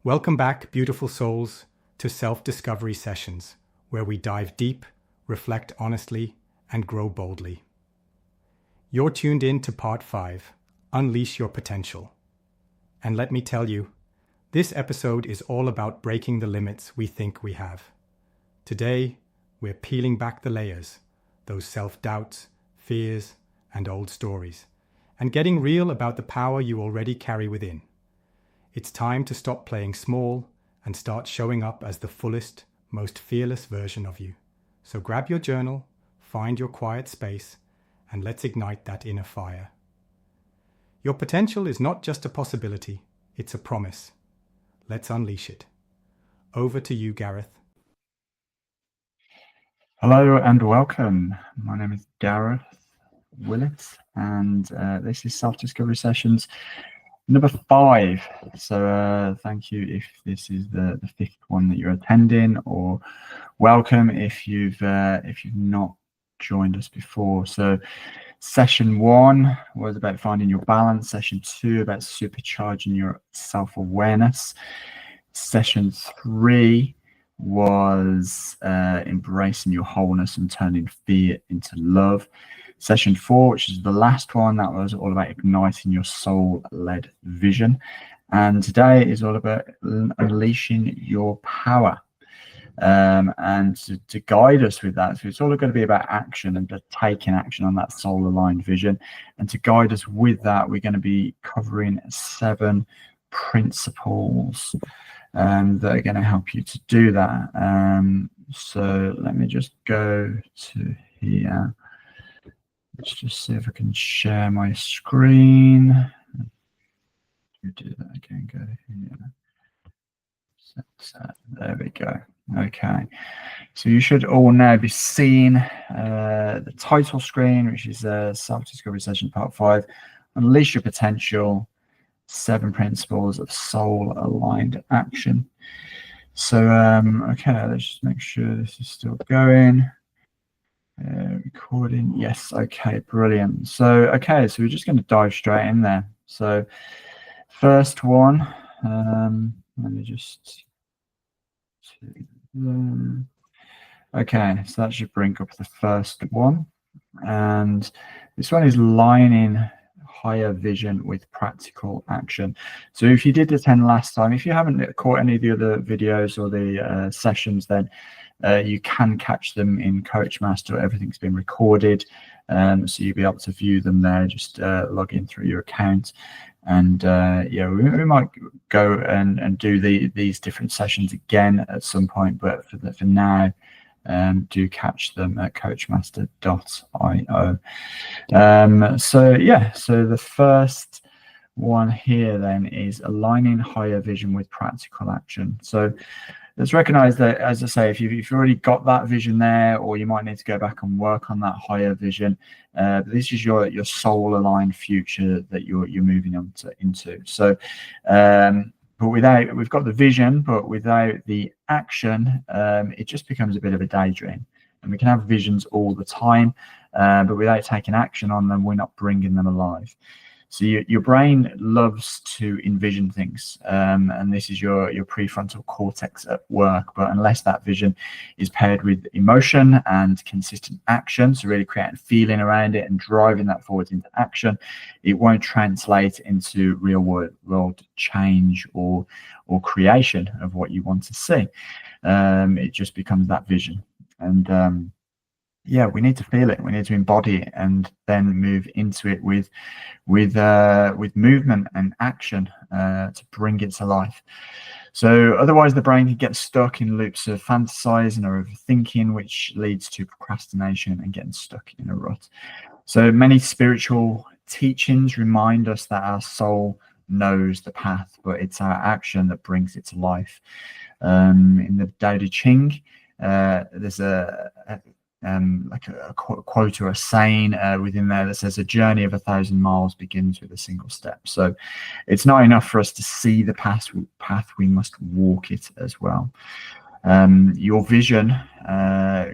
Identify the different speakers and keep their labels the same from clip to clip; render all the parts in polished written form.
Speaker 1: Welcome back, beautiful souls, to Self-Discovery Sessions, where we dive deep, reflect honestly, and grow boldly. You're tuned in to Part 5, Unleash Your Potential. And let me tell you, this episode is all about breaking the limits we think we have. Today, we're peeling back the layers, those self-doubts, fears, and old stories, and getting real about the power you already carry within. It's time to stop playing small and start showing up as the fullest, most fearless version of you. So grab your journal, find your quiet space, and let's ignite that inner fire. Your potential is not just a possibility, it's a promise. Let's unleash it. Over to you, Gareth.
Speaker 2: Hello and welcome. My name is Gareth Willett, and this is Self-Discovery Sessions number 5. So thank you if this is the 5th one that you're attending, or welcome if you've not joined us before. So session 1 was about finding your balance. Session 2 about supercharging your self-awareness. Session 3 was embracing your wholeness and turning fear into love. Session 4, which is the last one, that was all about igniting your soul-led vision. And today is all about unleashing your power. And to guide us with that, so it's all going to be about action and taking action on that soul-aligned vision. And to guide us with that, we're going to be covering 7 principles that are going to help you to do that. So let me just go to here. Let's just see if I can share my screen. Do that again. Go here. There we go. Okay. So you should all now be seeing the title screen, which is Self-Discovery Session Part 5. Unleash Your Potential. 7 principles of soul-aligned action. So, okay, let's just make sure this is still going. Recording, yes, okay, brilliant. So, okay, so we're just going to dive straight in there. So, first one, let me just. Okay, so that should bring up the first one, and this one is lining higher vision with practical action. So if you did attend last time, if you haven't caught any of the other videos or the sessions, then you can catch them in CoachMaster. Everything's been recorded, so you'll be able to view them there. Just log in through your account, and yeah, we might go and do these different sessions again at some point, but for now, do catch them at coachmaster.io. So yeah, so the first one here then is aligning higher vision with practical action. So let's recognize that, as I say, if you've already got that vision there, or you might need to go back and work on that higher vision, this is your soul aligned future that you're moving on into. So but we've got the vision, but without the action, it just becomes a bit of a daydream. And we can have visions all the time, but without taking action on them, we're not bringing them alive. So your brain loves to envision things, and this is your prefrontal cortex at work. But unless that vision is paired with emotion and consistent action, so really creating feeling around it and driving that forward into action, it won't translate into real world change or creation of what you want to see. It just becomes that vision. And yeah, we need to feel it. We need to embody it, and then move into it with movement and action to bring it to life. So otherwise, the brain can get stuck in loops of fantasizing or overthinking, which leads to procrastination and getting stuck in a rut. So many spiritual teachings remind us that our soul knows the path, but it's our action that brings it to life. In the Tao Te Ching, there's like a quote or a saying within there that says, a journey of 1,000 miles begins with a single step. So it's not enough for us to see the path, we must walk it as well. Your vision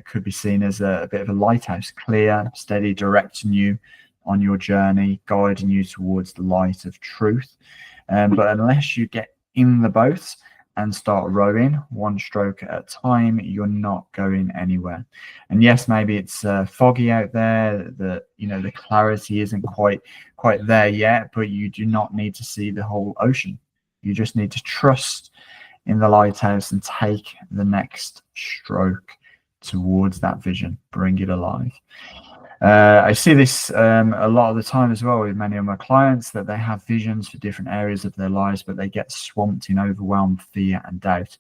Speaker 2: could be seen as a bit of a lighthouse, clear, steady, directing you on your journey, guiding you towards the light of truth. But unless you get in the boat and start rowing one stroke at a time, you're not going anywhere. And yes, maybe it's foggy out there, that the clarity isn't quite there yet, but you do not need to see the whole ocean. You just need to trust in the lighthouse and take the next stroke towards that vision. Bring it alive. I see this a lot of the time as well with many of my clients, that they have visions for different areas of their lives, but they get swamped in overwhelm, fear, and doubt.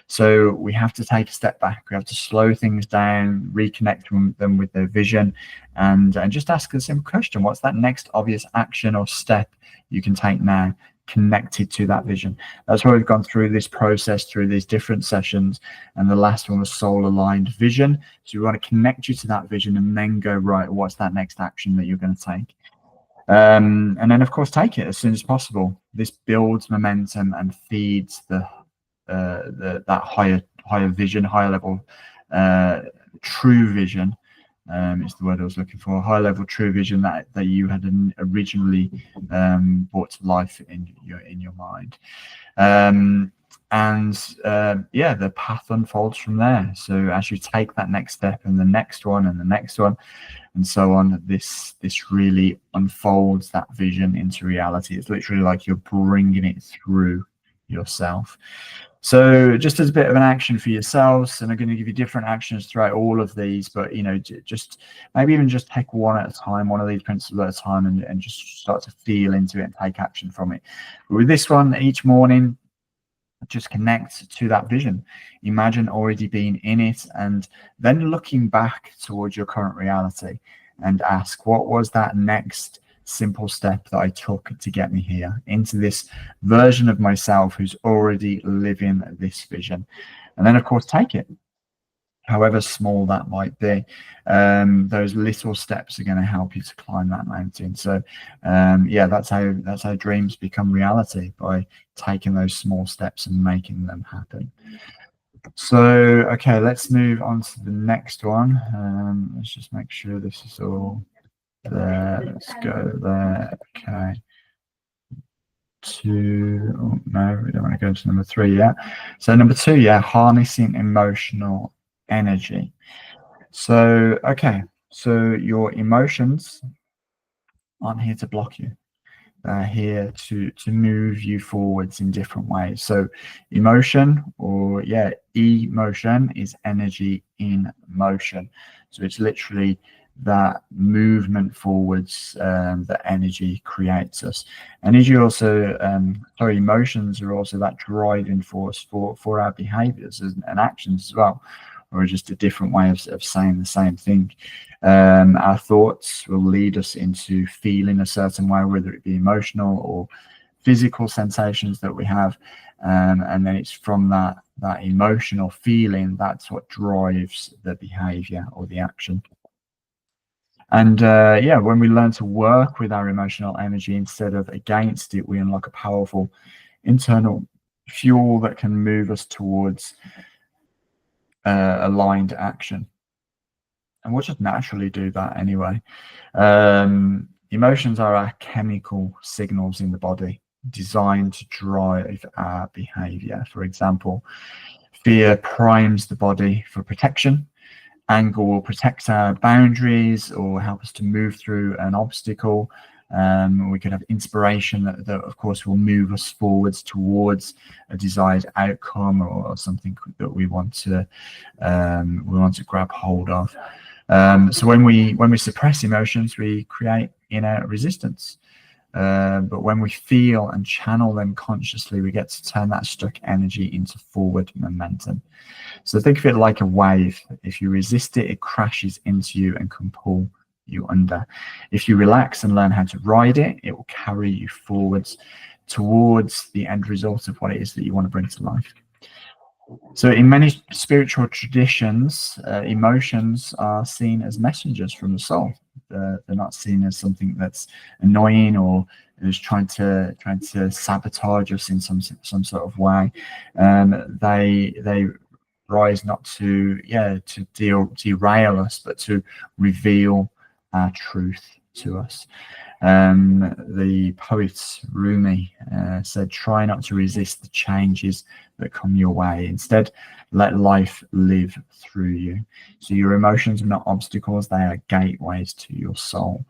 Speaker 2: So we have to take a step back. We have to slow things down, reconnect them with their vision, and just ask a simple question: what's that next obvious action or step you can take now, connected to that vision? That's why we've gone through this process, through these different sessions, and the last one was soul aligned vision. So we want to connect you to that vision and then go, right, what's that next action that you're going to take? And then of course take it as soon as possible. This builds momentum and feeds that higher vision, higher level true vision. Is the word I was looking for. High level true vision that you had originally brought to life in your mind. Yeah, the path unfolds from there. So as you take that next step and the next one and the next one and so on, this really unfolds that vision into reality. It's literally like you're bringing it through yourself. So just as a bit of an action for yourselves, and I'm going to give you different actions throughout all of these, but just maybe even just take one at a time, one of these principles at a time, and just start to feel into it and take action from it. But with this one, each morning, just connect to that vision. Imagine already being in it, and then looking back towards your current reality and ask, what was that next simple step that I took to get me here, into this version of myself who's already living this vision? And then of course take it, however small that might be. Those little steps are going to help you to climb that mountain. So yeah, that's how dreams become reality, by taking those small steps and making them happen. So okay, let's move on to the next one. Let's just make sure this is all there. Let's go there. Okay. Oh no, we don't want to go to number 3 yet. So number 2, yeah, harnessing emotional energy. So okay, so your emotions aren't here to block you. They're here to move you forwards in different ways. So emotion, or yeah, emotion, is energy in motion. So it's literally that movement forwards that energy creates us. Energy also, emotions are also that driving force for our behaviors and actions as well, or just a different way of saying the same thing. Our thoughts will lead us into feeling a certain way, whether it be emotional or physical sensations that we have, and then it's from that emotional feeling that's what drives the behavior or the action. And yeah, when we learn to work with our emotional energy instead of against it, we unlock a powerful internal fuel that can move us towards aligned action. And we'll just naturally do that anyway. Emotions are our chemical signals in the body, designed to drive our behavior. For example, fear primes the body for protection. Anger will protect our boundaries or help us to move through an obstacle. We could have inspiration that of course will move us forwards towards a desired outcome or something that we want to grab hold of. So when we suppress emotions, we create inner resistance. But when we feel and channel them consciously, we get to turn that stuck energy into forward momentum. So think of it like a wave. If you resist it, it crashes into you and can pull you under. If you relax and learn how to ride it, it will carry you forwards towards the end result of what it is that you want to bring to life. So in many spiritual traditions, emotions are seen as messengers from the soul. They're not seen as something that's annoying or is trying to sabotage us in some sort of way. They rise not to derail us, but to reveal our truth to us. The poet Rumi said, try not to resist the changes that come your way. Instead, let life live through you. So your emotions are not obstacles, they are gateways to your soul.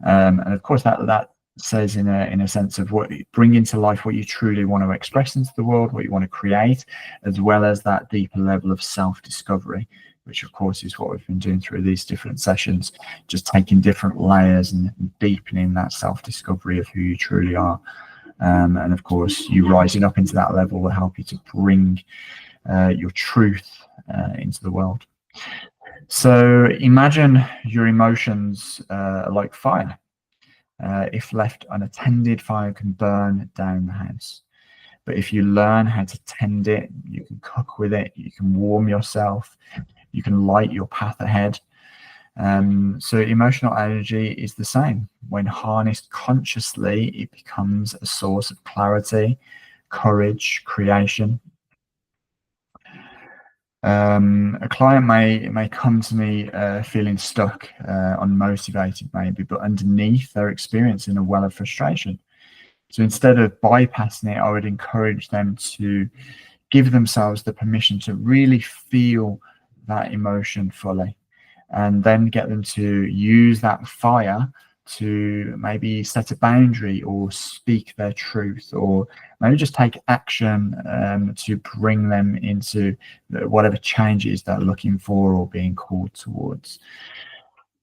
Speaker 2: And of course, that says in a sense of what bring into life what you truly want to express into the world, what you want to create, as well as that deeper level of self-discovery, which of course is what we've been doing through these different sessions, just taking different layers and deepening that self-discovery of who you truly are. And of course, you rising up into that level will help you to bring your truth into the world. So imagine your emotions like fire. If left unattended, fire can burn down the house. But if you learn how to tend it, you can cook with it, you can warm yourself, you can light your path ahead. So emotional energy is the same. When harnessed consciously, it becomes a source of clarity, courage, creation. A client may come to me feeling stuck, unmotivated maybe, but underneath they're experiencing a well of frustration. So instead of bypassing it, I would encourage them to give themselves the permission to really feel that emotion fully, and then get them to use that fire to maybe set a boundary or speak their truth, or maybe just take action to bring them into whatever changes they're looking for or being called towards.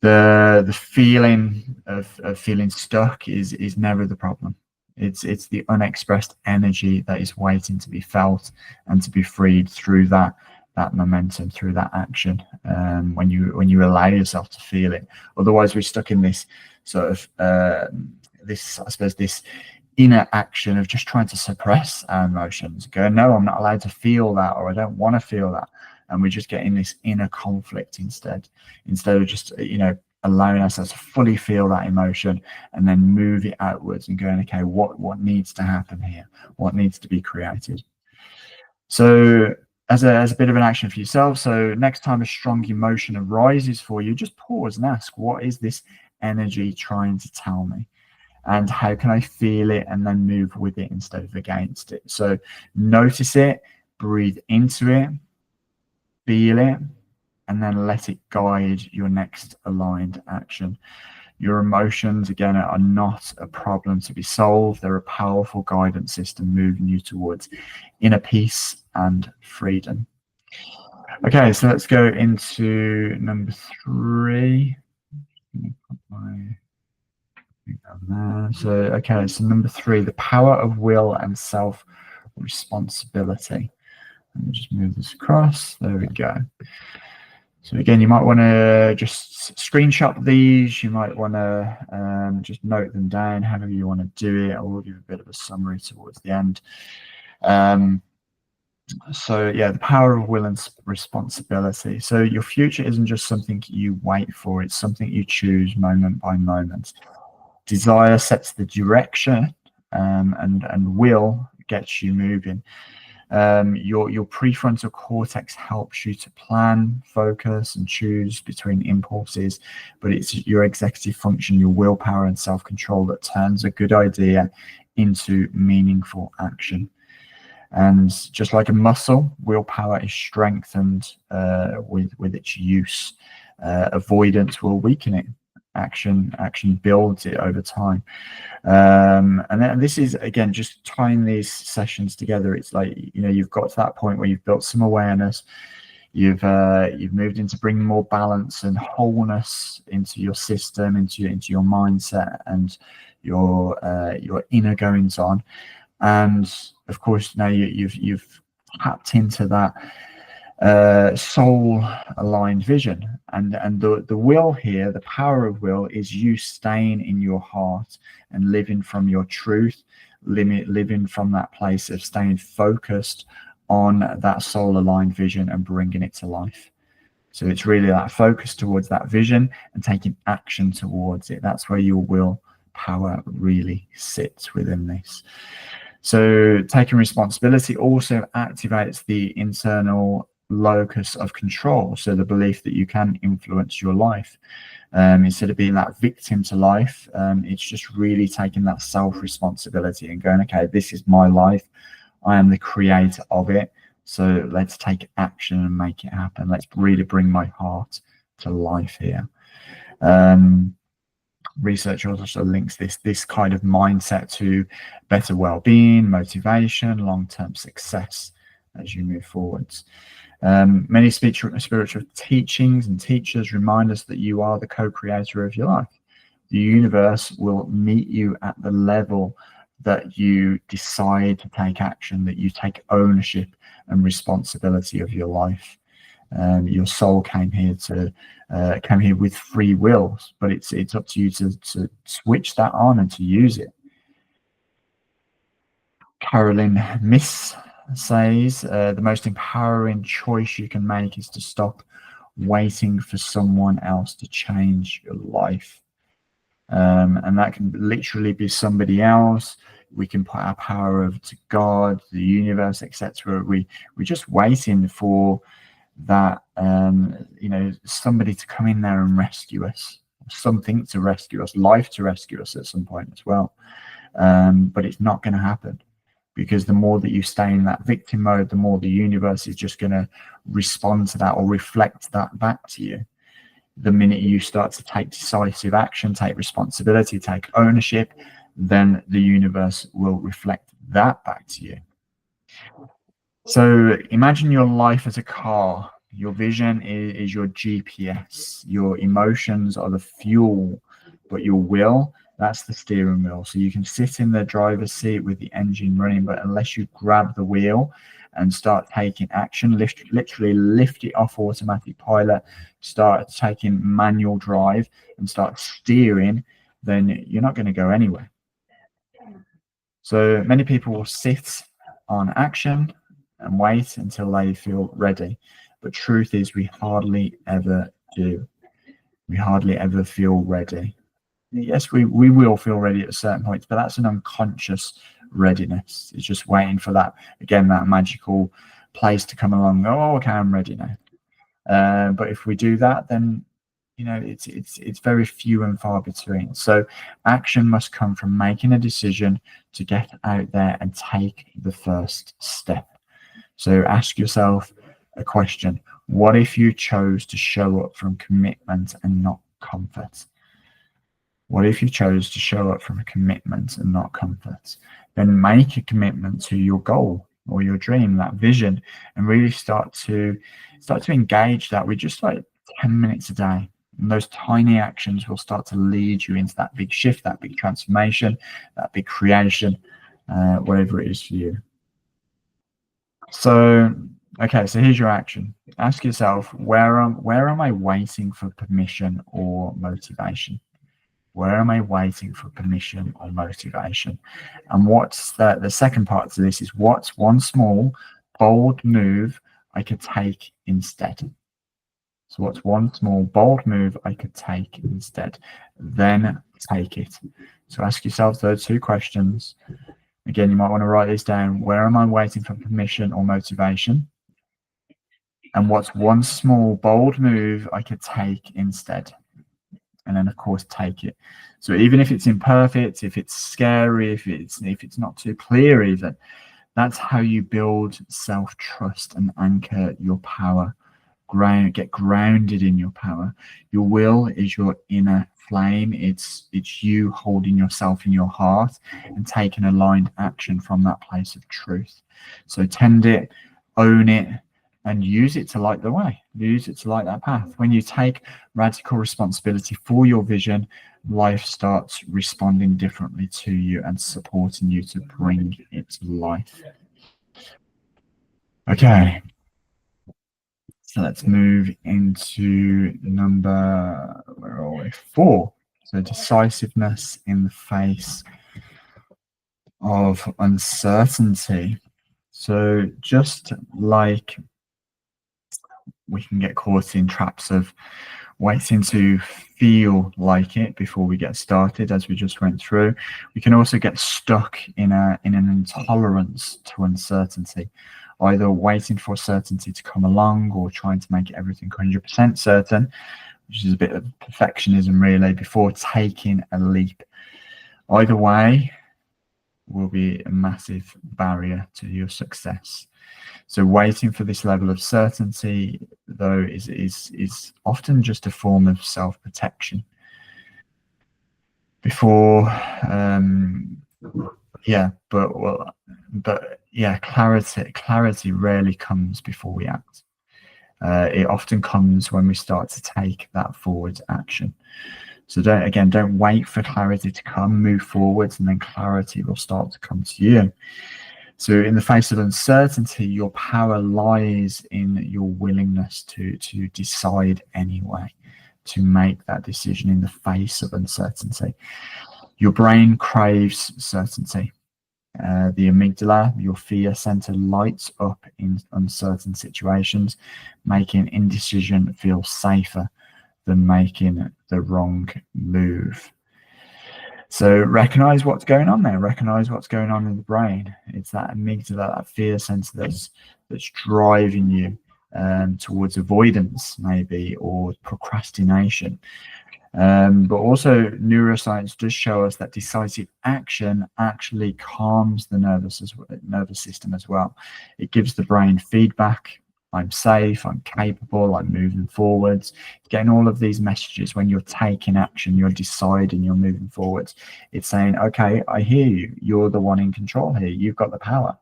Speaker 2: The feeling of feeling stuck is never the problem. It's the unexpressed energy that is waiting to be felt and to be freed through that momentum, through that action, when you allow yourself to feel it. Otherwise, we're stuck in this sort of this inner action of just trying to suppress our emotions, go, no, I'm not allowed to feel that, or I don't want to feel that, and we're just getting this inner conflict instead of just allowing ourselves to fully feel that emotion and then move it outwards and going, okay, what needs to happen here, what needs to be created. So as a bit of an action for yourself, so next time a strong emotion arises for you, just pause and ask, what is this energy trying to tell me, and how can I feel it and then move with it instead of against it? So notice it, breathe into it, feel it, and then let it guide your next aligned action. Your emotions, again, are not a problem to be solved. They're a powerful guidance system moving you towards inner peace and freedom. Okay, so let's go into number 3. So, okay, so number 3, the power of will and self-responsibility. Let me just move this across. There we go. So again, you might want to just screenshot these. You might want to just note them down, however you want to do it. I will give a bit of a summary towards the end. So yeah, the power of will and responsibility. So your future isn't just something you wait for, it's something you choose moment by moment. Desire sets the direction, and will gets you moving. Your prefrontal cortex helps you to plan, focus, and choose between impulses, but it's your executive function, your willpower and self-control, that turns a good idea into meaningful action. And just like a muscle, willpower is strengthened with its use. Avoidance will weaken it. Action builds it over time. And then this is, again, just tying these sessions together. It's like, you've got to that point where you've built some awareness, you've moved into bringing more balance and wholeness into your system, into your mindset and your inner goings on. And of course, now you've tapped into that soul aligned vision, and the will here, the power of will, is you staying in your heart and living from your truth, living from that place of staying focused on that soul aligned vision and bringing it to life. So it's really that focus towards that vision and taking action towards it. That's where your will power really sits within this. So taking responsibility also activates the internal locus of control. So the belief that you can influence your life. Instead of being that victim to life, it's just really taking that self-responsibility and going, okay, this is my life. I am the creator of it. So let's take action and make it happen. Let's really bring my heart to life here. Research also links this kind of mindset to better well-being, motivation, long-term success as you move forwards. Many spiritual teachings and teachers remind us that you are the co-creator of your life. The universe will meet you at the level that you decide to take action, that you take ownership and responsibility of your life. Your soul came here with free will, but it's up to you to switch that on and to use it. Carolyn Miss says, the most empowering choice you can make is to stop waiting for someone else to change your life. And that can literally be somebody else. We can put our power over to God, the universe, etc. We're just waiting for that, somebody to come in there and rescue us, something to rescue us, life to rescue us at some point as well. But it's not going to happen, because the more that you stay in that victim mode, the more the universe is just going to respond to that or reflect that back to you. The minute you start to take decisive action, take responsibility, take ownership, then the universe will reflect that back to you. So imagine your life as a car. Your vision is your GPS. Your emotions are the fuel, but your will, that's the steering wheel. So you can sit in the driver's seat with the engine running, but unless you grab the wheel and start taking action, literally lift it off automatic pilot, start taking manual drive and start steering, then you're not going to go anywhere. So many people will sit on action and wait until they feel ready. But truth is, we hardly ever do. We hardly ever feel ready. Yes, we will feel ready at certain points, but that's an unconscious readiness. It's just waiting for that, again, that magical place to come along. Oh, okay, I'm ready now. But if we do that, then it's very few and far between. So action must come from making a decision to get out there and take the first step. So ask yourself a question. What if you chose to show up from commitment and not comfort? What if you chose to show up from a commitment and not comfort? Then make a commitment to your goal or your dream, that vision, and really start to engage that with just like 10 minutes a day. And those tiny actions will start to lead you into that big shift, that big transformation, that big creation, whatever it is for you. So, okay, so here's your action. Ask yourself, where am I waiting for permission or motivation? Where am I waiting for permission or motivation? And what's the second part to this is, what's one small, bold move I could take instead? So what's one small, bold move I could take instead? Then take it. So ask yourself those two questions. Again, you might want to write this down. Where am I waiting for permission or motivation? And what's one small, bold move I could take instead? And then, of course, take it. So even if it's imperfect, if it's scary, if it's not too clear even, that's how you build self-trust and anchor your power. Get grounded in your power. Your will is your inner flame. It's you holding yourself in your heart and taking aligned action from that place of truth. So tend it, own it, and use it to light the way. Use it to light that path. When you take radical responsibility for your vision, life starts responding differently to you and supporting you to bring it to life. Okay. So let's move into number, where are we? 4. So decisiveness in the face of uncertainty. So just like we can get caught in traps of waiting to feel like it before we get started, as we just went through, we can also get stuck in an intolerance to uncertainty. either waiting for certainty to come along or trying to make everything 100% certain, which is a bit of perfectionism really, before taking a leap. Either way will be a massive barrier to your success. So waiting for this level of certainty, though, is often just a form of self-protection. Before, clarity rarely comes before we act. It often comes when we start to take that forward action. So don't wait for clarity to come, move forwards, and then clarity will start to come to you. So in the face of uncertainty, your power lies in your willingness to decide anyway, to make that decision in the face of uncertainty. Your brain craves certainty. The amygdala, your fear center, lights up in uncertain situations, making indecision feel safer than making the wrong move. So recognize what's going on there. Recognize what's going on in the brain. It's that amygdala, that fear center that's driving you towards avoidance, maybe, or procrastination. But also, neuroscience does show us that decisive action actually calms the nervous system as well. It gives the brain feedback. I'm safe, I'm capable, I'm moving forwards. Getting all of these messages when you're taking action, you're deciding, you're moving forwards. It's saying, okay, I hear you. You're the one in control here. You've got the power.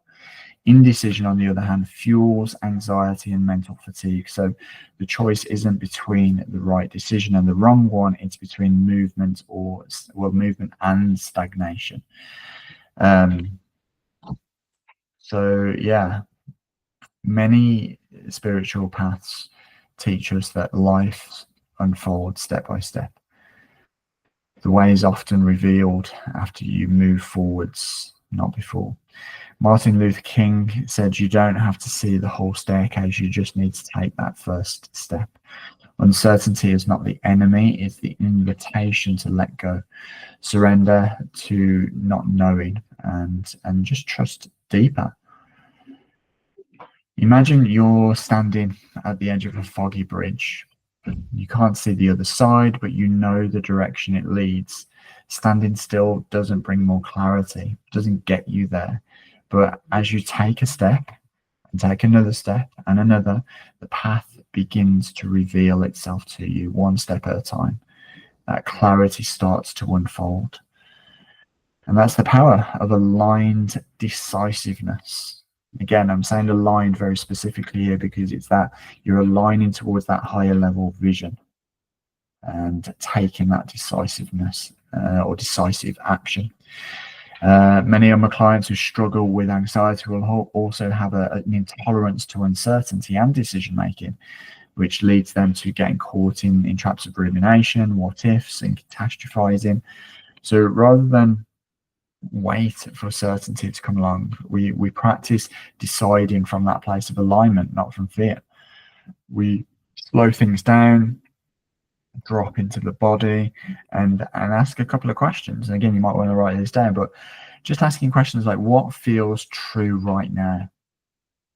Speaker 2: Indecision, on the other hand, fuels anxiety and mental fatigue. So the choice isn't between the right decision and the wrong one. It's between movement and stagnation. So yeah, many spiritual paths teach us that life unfolds step by step. The way is often revealed after you move forwards, not before. Martin Luther King said, you don't have to see the whole staircase, you just need to take that first step. Uncertainty is not the enemy, it's the invitation to let go. Surrender to not knowing and just trust deeper. Imagine you're standing at the edge of a foggy bridge. You can't see the other side, but you know the direction it leads. Standing still doesn't bring more clarity, doesn't get you there. But as you take a step and take another step and another, the path begins to reveal itself to you one step at a time. That clarity starts to unfold. And that's the power of aligned decisiveness. Again, I'm saying aligned very specifically here because it's that you're aligning towards that higher level vision and taking that decisiveness or decisive action. Many of my clients who struggle with anxiety will also have an intolerance to uncertainty and decision making, which leads them to getting caught in traps of rumination, what ifs, and catastrophizing. So rather than wait for certainty to come along, we practice deciding from that place of alignment, not from fear. We slow things down, drop into the body, and ask a couple of questions. And again, you might want to write this down, but just asking questions like, what feels true right now?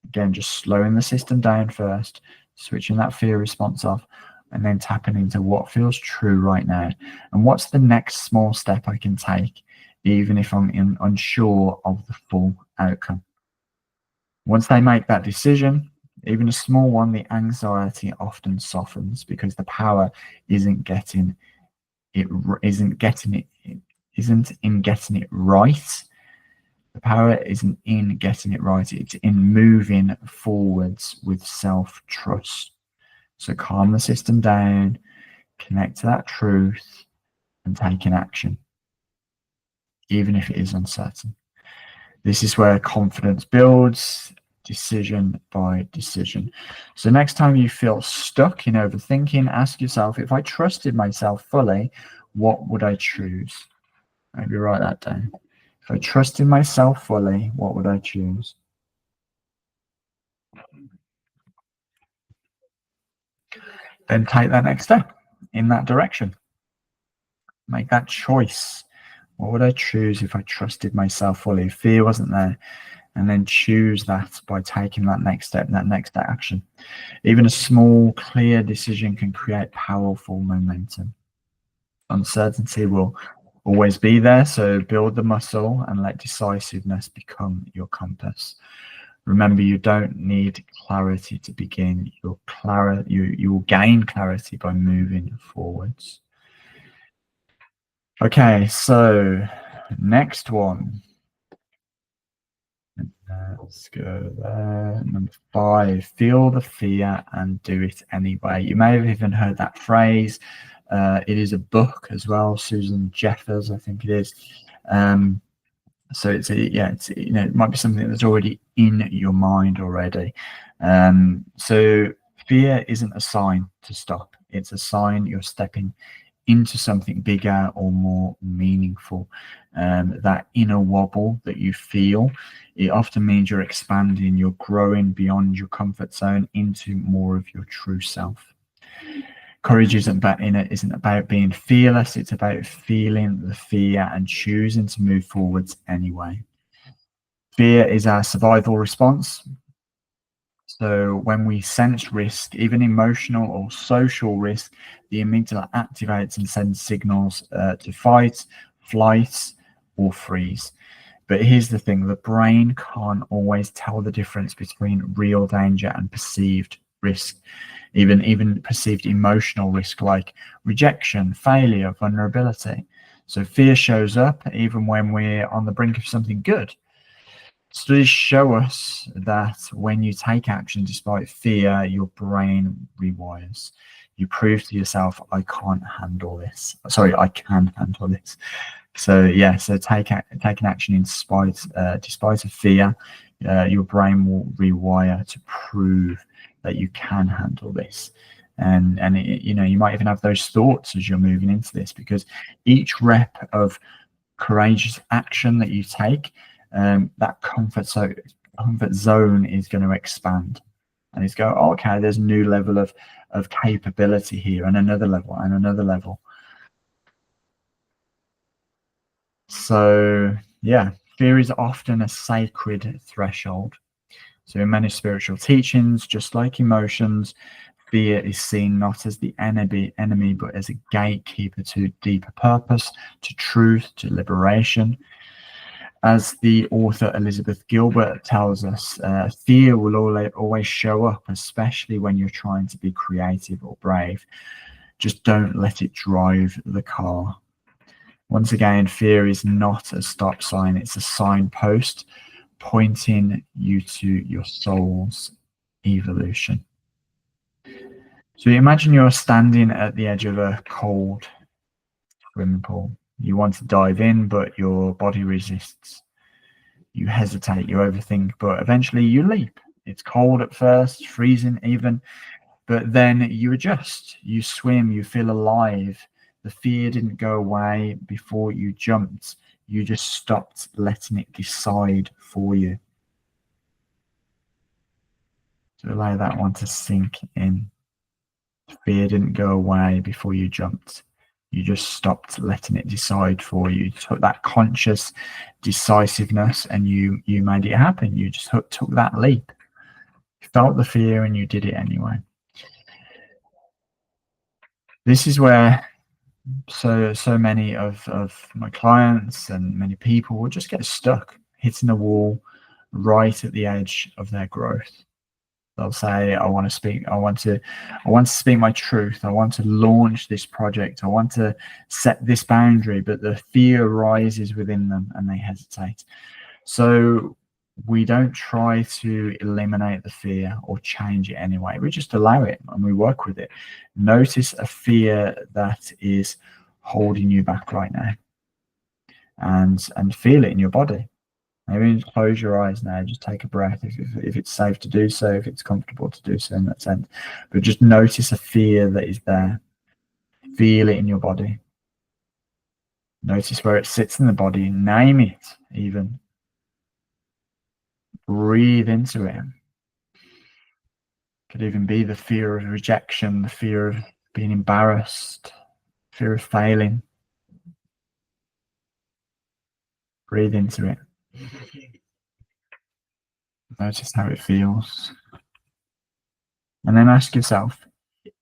Speaker 2: Again, just slowing the system down first, switching that fear response off, and then tapping into what feels true right now. And what's the next small step I can take, even if I'm unsure of the full outcome? Once they make that decision, even a small one, the anxiety often softens because the power isn't in getting it right. The power isn't in getting it right. It's in moving forwards with self-trust. So calm the system down, connect to that truth, and take an action, even if it is uncertain. This is where confidence builds, decision by decision. So next time you feel stuck in overthinking, ask yourself, if I trusted myself fully, what would I choose? Maybe write that down. If I trusted myself fully, what would I choose? Then take that next step in that direction. Make that choice. What would I choose if I trusted myself fully? If fear wasn't there, and then choose that by taking that next step, that next action. Even a small, clear decision can create powerful momentum. Uncertainty will always be there, so build the muscle and let decisiveness become your compass. Remember, you don't need clarity to begin. You will gain clarity by moving forwards. Okay, so next one. Let's go there. Number 5, feel the fear and do it anyway. You may have even heard that phrase. It is a book as well, Susan Jeffers, I think it is. So it's it might be something that's already in your mind already. So fear isn't a sign to stop. It's a sign you're stepping into something bigger or more meaningful. That inner wobble that you feel, it often means you're expanding, you're growing beyond your comfort zone into more of your true self. Courage isn't about being fearless. It's about feeling the fear and choosing to move forwards anyway. Fear is our survival response. So when we sense risk, even emotional or social risk, the amygdala activates and sends signals to fight, flight, or freeze. But here's the thing, the brain can't always tell the difference between real danger and perceived risk, even perceived emotional risk like rejection, failure, vulnerability. So fear shows up even when we're on the brink of something good. Studies show us that when you take action despite fear, your brain rewires. You prove to yourself, I can't handle this. Sorry, I can handle this. So yeah, so taking action in despite of fear, your brain will rewire to prove that you can handle this. And you might even have those thoughts as you're moving into this, because each rep of courageous action that you take, that comfort zone is going to expand, and it's go, oh, okay, there's a new level of capability here, and another level and another level. So yeah, fear is often a sacred threshold. So in many spiritual teachings, just like emotions, fear is seen not as the enemy, but as a gatekeeper to deeper purpose, to truth, to liberation. As the author Elizabeth Gilbert tells us, fear will always show up, especially when you're trying to be creative or brave. Just don't let it drive the car. Once again, fear is not a stop sign, it's a signpost pointing you to your soul's evolution. So imagine you're standing at the edge of a cold swimming pool. You want to dive in, but your body resists. You hesitate, you overthink, but eventually you leap. It's cold at first, freezing even, but then you adjust, you swim, you feel alive. The fear didn't go away before you jumped. You just stopped letting it decide for you. So allow that one to sink in. Fear didn't go away before you jumped. You just stopped letting it decide for you. You took that conscious decisiveness and you made it happen. You just took that leap. You felt the fear and you did it anyway. This is where so many of my clients and many people will just get stuck, hitting the wall right at the edge of their growth. They'll say, I want to speak my truth. I want to launch this project. I want to set this boundary, but the fear rises within them and they hesitate. So we don't try to eliminate the fear or change it anyway. We just allow it and we work with it. Notice a fear that is holding you back right now, and feel it in your body. Maybe close your eyes now, just take a breath if it's safe to do so, if it's comfortable to do so in that sense. But just notice a fear that is there. Feel it in your body. Notice where it sits in the body. Name it even. Breathe into it. Could even be the fear of rejection, the fear of being embarrassed, fear of failing. Breathe into it. Notice how it feels. And then ask yourself,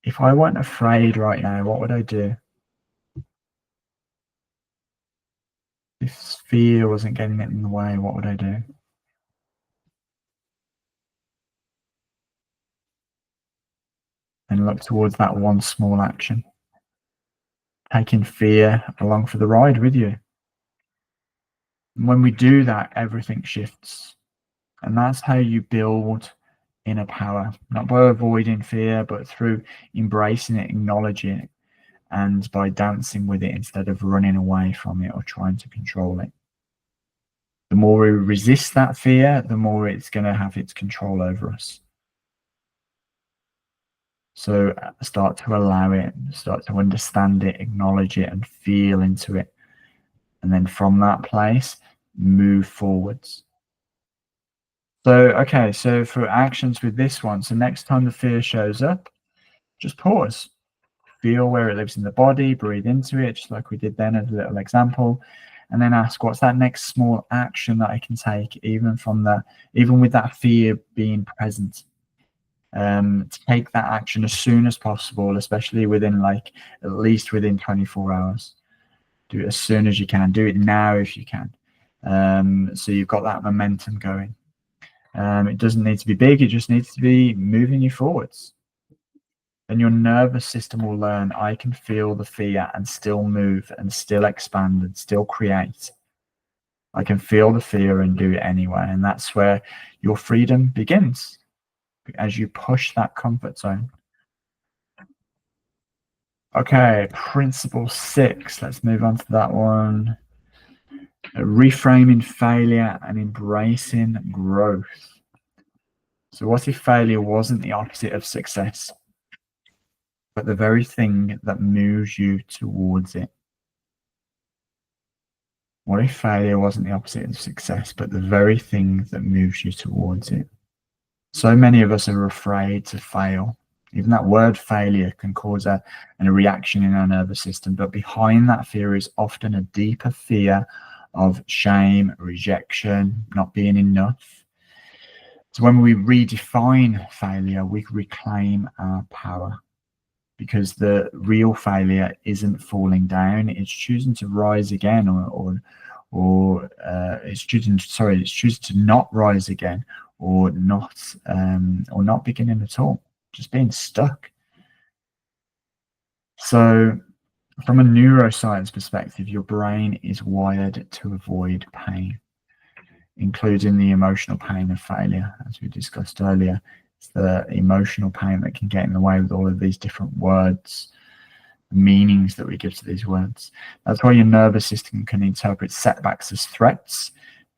Speaker 2: if I weren't afraid right now, what would I do? If fear wasn't getting in the way, what would I do? And look towards that one small action. Taking fear along for the ride with you. And when we do that, everything shifts. And that's how you build inner power, not by avoiding fear, but through embracing it, acknowledging it, and by dancing with it instead of running away from it or trying to control it. The more we resist that fear, the more it's going to have its control over us. So start to allow it, start to understand it, acknowledge it, and feel into it. And then from that place, move forwards. So, okay, so for actions with this one, so next time the fear shows up, just pause. Feel where it lives in the body, breathe into it, just like we did then as a little example. And then ask, what's that next small action that I can take, even with that fear being present? Take that action as soon as possible, especially within at least within 24 hours. Do it as soon as you can. Do it now if you can. So you've got that momentum going. It doesn't need to be big. It just needs to be moving you forwards. And your nervous system will learn, I can feel the fear and still move and still expand and still create. I can feel the fear and do it anyway. And that's where your freedom begins, as you push that comfort zone. Okay, principle 6. Let's move on to that one. Reframing failure and embracing growth. So what if failure wasn't the opposite of success, but the very thing that moves you towards it? What if failure wasn't the opposite of success, but the very thing that moves you towards it? So many of us are afraid to fail. Even that word failure can cause a reaction in our nervous system, but behind that fear is often a deeper fear of shame, rejection, not being enough. So when we redefine failure, we reclaim our power, because the real failure isn't falling down, it's choosing to rise again, or it's choosing to not rise again, or not beginning at all, just being stuck. So from a neuroscience perspective, your brain is wired to avoid pain, including the emotional pain of failure, as we discussed earlier. It's the emotional pain that can get in the way with all of these different words, meanings that we give to these words. That's why your nervous system can interpret setbacks as threats,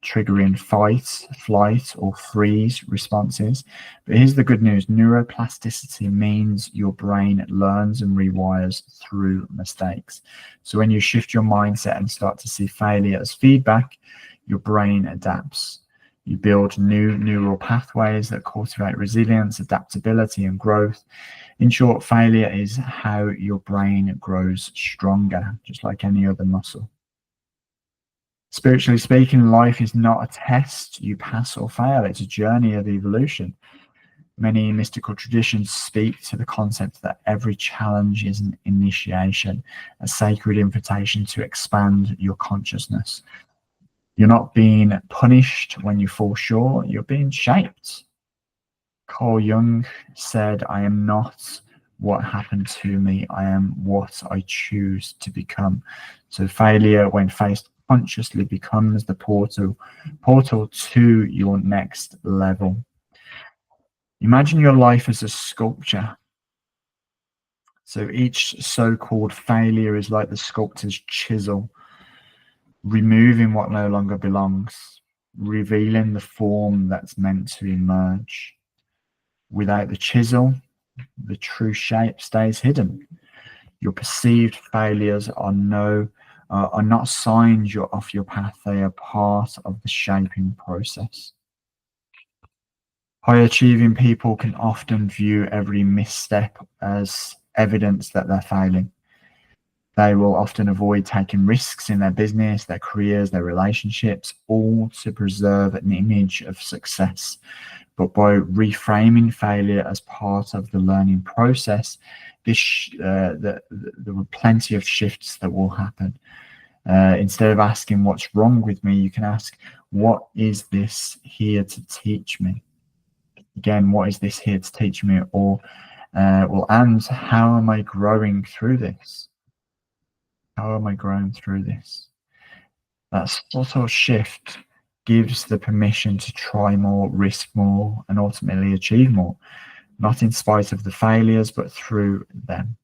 Speaker 2: triggering fight, flight, or freeze responses. But here's the good news. Neuroplasticity means your brain learns and rewires through mistakes. So when you shift your mindset and start to see failure as feedback, your brain adapts. You build new neural pathways that cultivate resilience, adaptability, and growth. In short, failure is how your brain grows stronger, just like any other muscle. Spiritually speaking, life is not a test you pass or fail. It's a journey of evolution. Many mystical traditions speak to the concept that every challenge is an initiation, a sacred invitation to expand your consciousness. You're not being punished when you fall short, you're being shaped. Carl Jung said, I am not what happened to me, I am what I choose to become. So failure, when faced consciously, becomes the portal to your next level. Imagine your life as a sculpture. So each so-called failure is like the sculptor's chisel, removing what no longer belongs, revealing the form that's meant to emerge. Without the chisel, the true shape stays hidden. Your perceived failures are not signs you're off your path. They are part of the shaping process. High achieving people can often view every misstep as evidence that they're failing. They will often avoid taking risks in their business, their careers, their relationships, all to preserve an image of success. But by reframing failure as part of the learning process, there were plenty of shifts that will happen. Instead of asking what's wrong with me, you can ask, what is this here to teach me? Again, what is this here to teach me? Or, and how am I growing through this? How am I growing through this? That subtle shift gives the permission to try more, risk more, and ultimately achieve more, not in spite of the failures, but through them.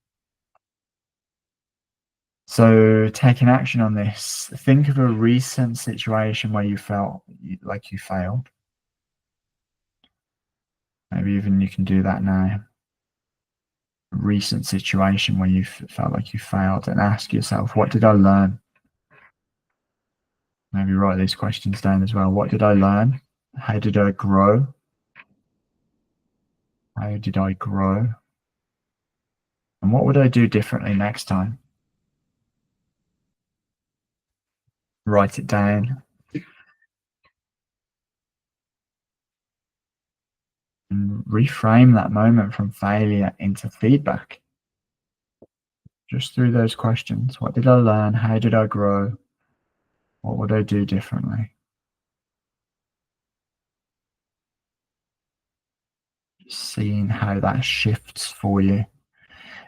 Speaker 2: So taking action on this, think of a recent situation where you felt like you failed. Maybe even you can do that now. A recent situation where you felt like you failed, and ask yourself, what did I learn? Maybe write these questions down as well. What did I learn? How did I grow? How did I grow? And what would I do differently next time? Write it down. And reframe that moment from failure into feedback. Just through those questions. What did I learn? How did I grow? What would I do differently? Seeing how that shifts for you.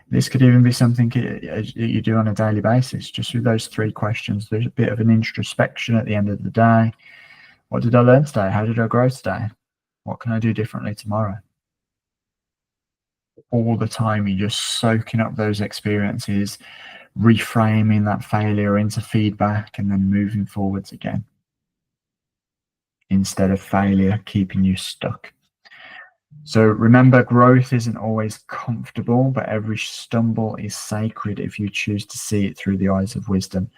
Speaker 2: This could even be something you do on a daily basis, just through those 3 questions. There's a bit of an introspection at the end of the day. What did I learn today? How did I grow today? What can I do differently tomorrow? All the time, you're just soaking up those experiences, reframing that failure into feedback, and then moving forwards again, instead of failure keeping you stuck. So remember, growth isn't always comfortable, but every stumble is sacred if you choose to see it through the eyes of wisdom.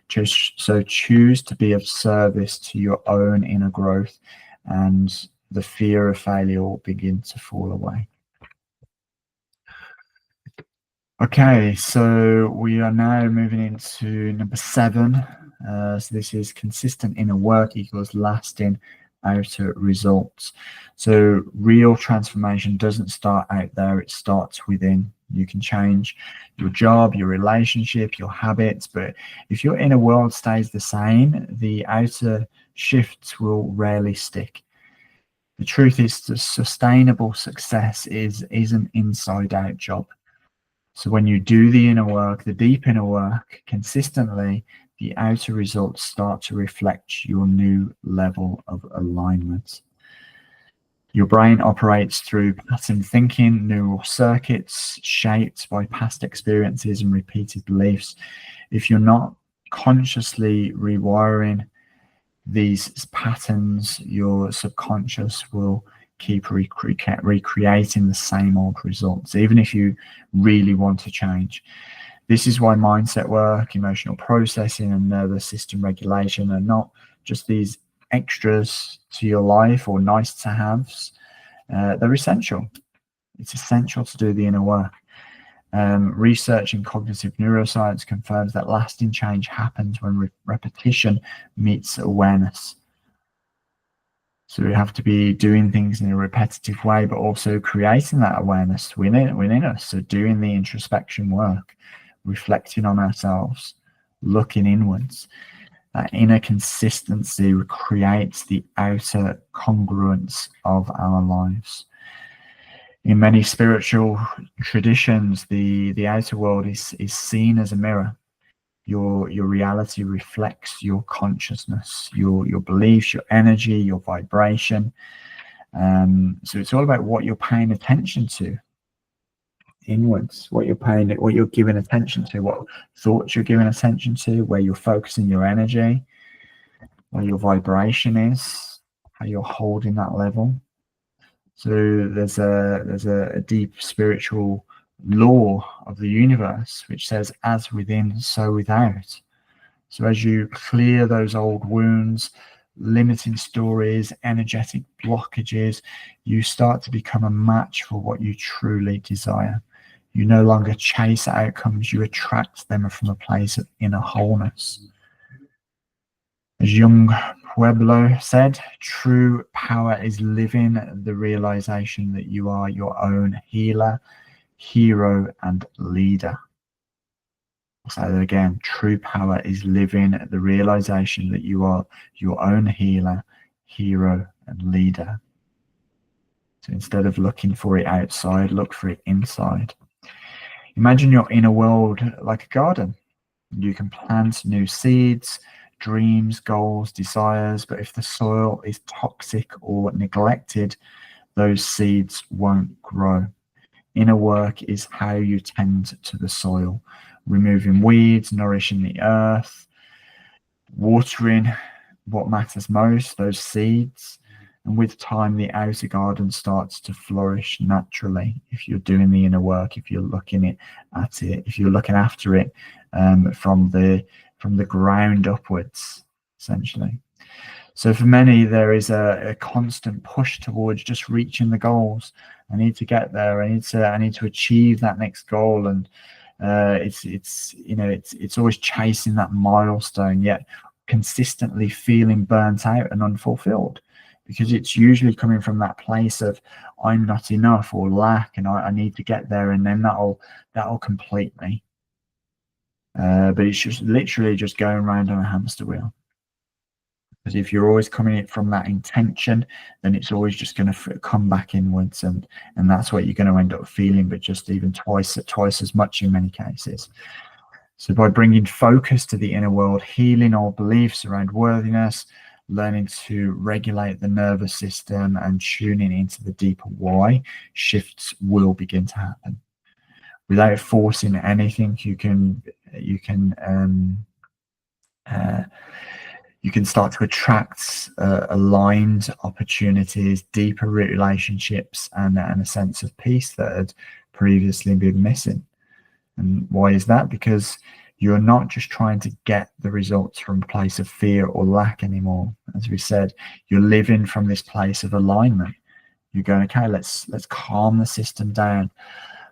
Speaker 2: So choose to be of service to your own inner growth, and the fear of failure will begin to fall away. Okay, so we are now moving into number 7. So this is consistent inner work equals lasting outer results. So real transformation doesn't start out there, it starts within. You can change your job, your relationship, your habits, but if your inner world stays the same, the outer shifts will rarely stick. The truth is that sustainable success is an inside-out job. So when you do the inner work, the deep inner work, consistently, the outer results start to reflect your new level of alignment. Your brain operates through pattern thinking, neural circuits shaped by past experiences and repeated beliefs. If you're not consciously rewiring these patterns, your subconscious will keep recreating the same old results, even if you really want to change. This is why mindset work, emotional processing, and nervous system regulation are not just these extras to your life or nice to haves. They're essential. It's essential to do the inner work. Research in cognitive neuroscience confirms that lasting change happens when repetition meets awareness. So we have to be doing things in a repetitive way, but also creating that awareness within us. So doing the introspection work, reflecting on ourselves, looking inwards. That inner consistency creates the outer congruence of our lives. In many spiritual traditions, the outer world is seen as a mirror. Your reality reflects your consciousness, your beliefs, your energy, your vibration. So it's all about what you're paying attention to inwards, what you're giving attention to, what thoughts you're giving attention to, where you're focusing your energy, where your vibration is, how you're holding that level. So there's a deep spiritual law of the universe which says, as within, so without. So as you clear those old wounds, limiting stories, energetic blockages, you start to become a match for what you truly desire. You no longer chase outcomes, you attract them from a place of inner wholeness. As young Pueblo said, true power is living the realization that you are your own healer, hero, and leader. I'll say that again. True power is living the realization that you are your own healer, hero, and leader. So instead of looking for it outside, look for it inside. Imagine your inner world like a garden. You can plant new seeds, dreams, goals, desires, but if the soil is toxic or neglected, those seeds won't grow. Inner work is how you tend to the soil, removing weeds, nourishing the earth, watering what matters most, those seeds. And with time, the outer garden starts to flourish naturally if you're doing the inner work, if you're looking at it, if you're looking after it from the ground upwards, essentially. So for many, there is a constant push towards just reaching the goals. I need to get there. I need to achieve that next goal, and it's always chasing that milestone, yet consistently feeling burnt out and unfulfilled, because it's usually coming from that place of I'm not enough or lack, and I need to get there, and then that'll complete me. But it's just literally just going around on a hamster wheel. Because if you're always coming in from that intention, then it's always just going to come back inwards, and that's what you're going to end up feeling, but just even twice as much in many cases. So by bringing focus to the inner world, healing our beliefs around worthiness, learning to regulate the nervous system, and tuning into the deeper why, shifts will begin to happen. Without forcing anything, you can start to attract aligned opportunities, deeper relationships, and a sense of peace that had previously been missing. And why is that? Because you're not just trying to get the results from a place of fear or lack anymore. As we said, you're living from this place of alignment. You're going, okay, let's calm the system down.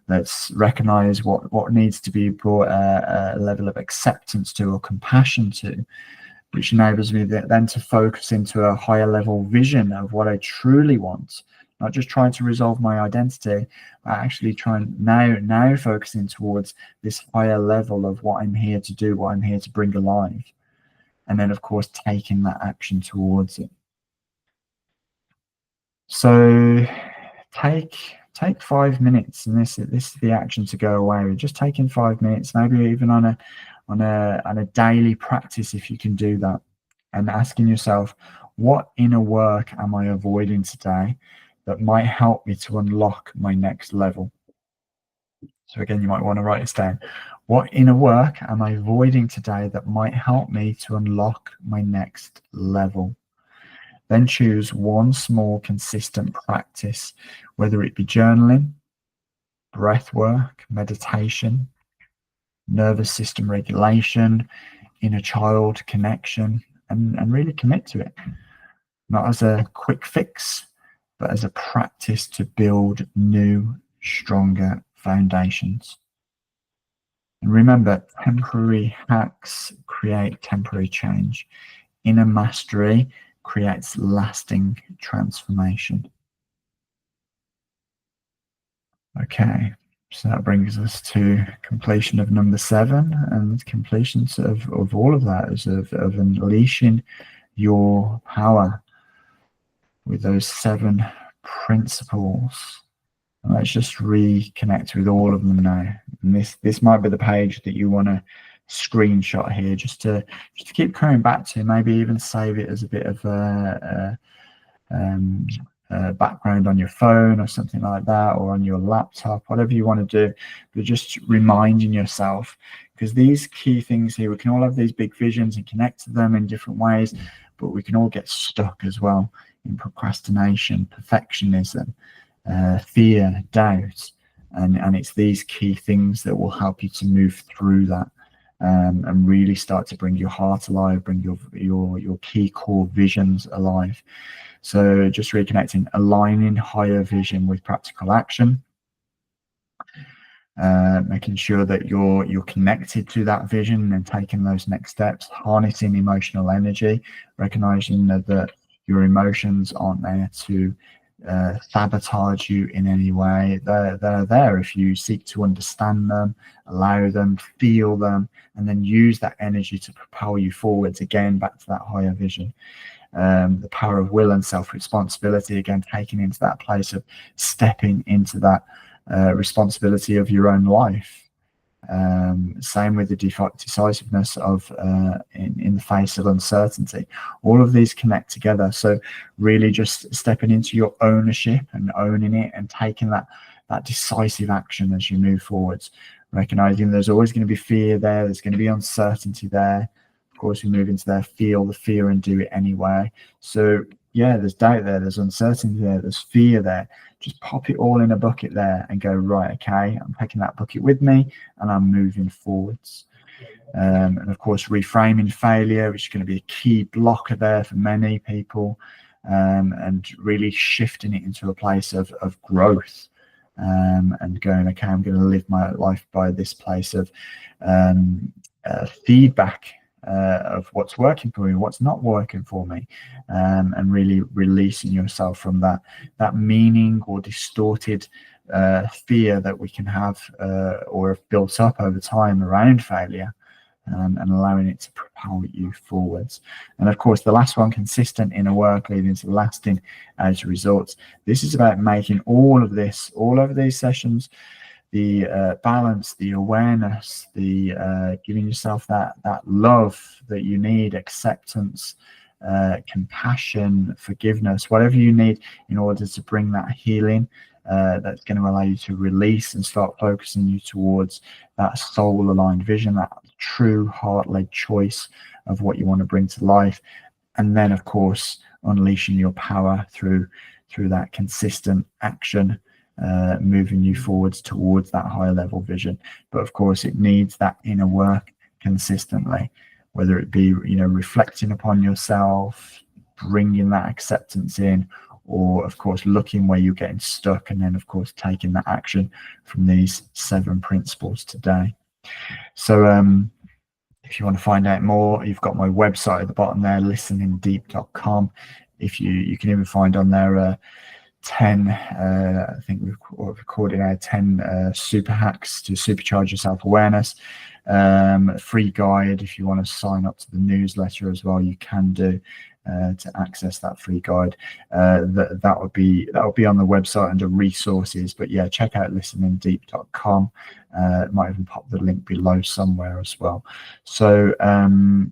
Speaker 2: Let's recognize what needs to be brought a level of acceptance to or compassion to, which enables me then to focus into a higher level vision of what I truly want. Not just trying to resolve my identity, but actually trying now focusing towards this higher level of what I'm here to do, what I'm here to bring alive. And then, of course, taking that action towards it. So take 5 minutes, and this is the action to go away with. Just taking 5 minutes, maybe even on a daily practice, if you can do that, and asking yourself, what inner work am I avoiding today that might help me to unlock my next level? So again, you might want to write this down. What inner work am I avoiding today that might help me to unlock my next level? Then choose one small, consistent practice, whether it be journaling, breath work, meditation, nervous system regulation, inner child connection, and really commit to it. Not as a quick fix, but as a practice to build new, stronger foundations. And remember, temporary hacks create temporary change. Inner mastery creates lasting transformation. Okay, so that brings us to completion of number 7, and completion of all of that is of unleashing your power with those 7 principles. And let's just reconnect with all of them now. And this might be the page that you want to screenshot here, just to keep coming back to, maybe even save it as a bit of a background on your phone or something like that, or on your laptop, whatever you want to do, but just reminding yourself, because these key things here, we can all have these big visions and connect to them in different ways, but we can all get stuck as well in procrastination, perfectionism, fear, doubt, and it's these key things that will help you to move through that, and really start to bring your heart alive, bring your key core visions alive. So just reconnecting, aligning higher vision with practical action. making sure that you're connected to that vision and taking those next steps, harnessing emotional energy, recognizing that your emotions aren't there to sabotage you in any way. They're there if you seek to understand them, allow them, feel them, and then use that energy to propel you forwards again back to that higher vision. The power of will and self-responsibility, again, taking into that place of stepping into that responsibility of your own life. Same with the decisiveness of in the face of uncertainty. All of these connect together. So really just stepping into your ownership and owning it and taking that decisive action as you move forwards, recognizing there's always going to be fear there, there's going to be uncertainty there. Of course, we move into there, feel the fear and do it anyway. So yeah, there's doubt there, there's uncertainty there, there's fear there. Just pop it all in a bucket there and go, right, okay, I'm taking that bucket with me and I'm moving forwards. And of course, reframing failure, which is going to be a key blocker there for many people, and really shifting it into a place of growth, and going, okay, I'm going to live my life by this place of feedback of what's working for me, what's not working for me, and really releasing yourself from that meaning or distorted fear that we can have or have built up over time around failure, and allowing it to propel you forwards. And of course, the last one, consistent inner work leading to lasting outer results. This is about making all of this, all over these sessions, the balance, the awareness, the giving yourself that love that you need, acceptance, compassion, forgiveness, whatever you need in order to bring that healing, that's going to allow you to release and start focusing you towards that soul aligned vision, that true heart-led choice of what you want to bring to life. And then of course unleashing your power through that consistent action, moving you forwards towards that higher level vision. But of course it needs that inner work consistently, whether it be, reflecting upon yourself, bringing that acceptance in, or of course looking where you're getting stuck, and then of course taking that action from these 7 principles today. So if you want to find out more, you've got my website at the bottom there, listeningdeep.com. If you can even find on there 10 I think we've recorded now 10 super hacks to supercharge your self-awareness, a free guide. If you want to sign up to the newsletter as well, you can do, to access that free guide. That would be on the website under resources. But yeah, check out listeningdeep.com. Might even pop the link below somewhere as well. So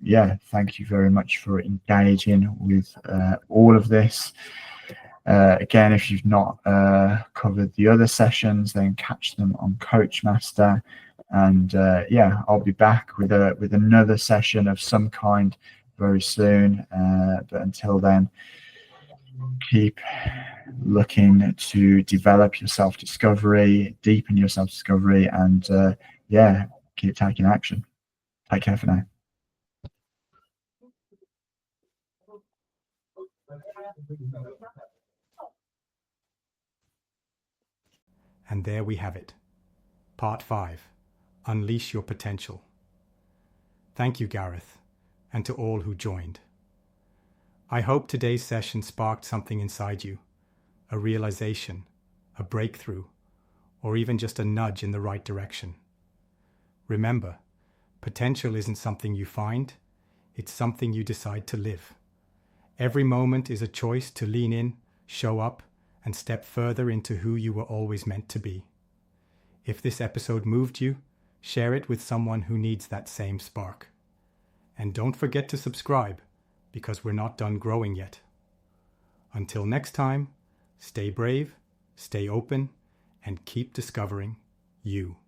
Speaker 2: yeah, thank you very much for engaging with all of this. Again, if you've not covered the other sessions, then catch them on Coachmaster. And yeah, I'll be back with another session of some kind very soon. But until then, keep looking to develop your self-discovery, deepen your self-discovery, and yeah, keep taking action. Take care for now.
Speaker 1: And there we have it. Part 5. Unleash your potential. Thank you, Gareth, and to all who joined. I hope today's session sparked something inside you, a realization, a breakthrough, or even just a nudge in the right direction. Remember, potential isn't something you find, it's something you decide to live. Every moment is a choice to lean in, show up, and step further into who you were always meant to be. If this episode moved you, share it with someone who needs that same spark. And don't forget to subscribe, because we're not done growing yet. Until next time, stay brave, stay open, and keep discovering you.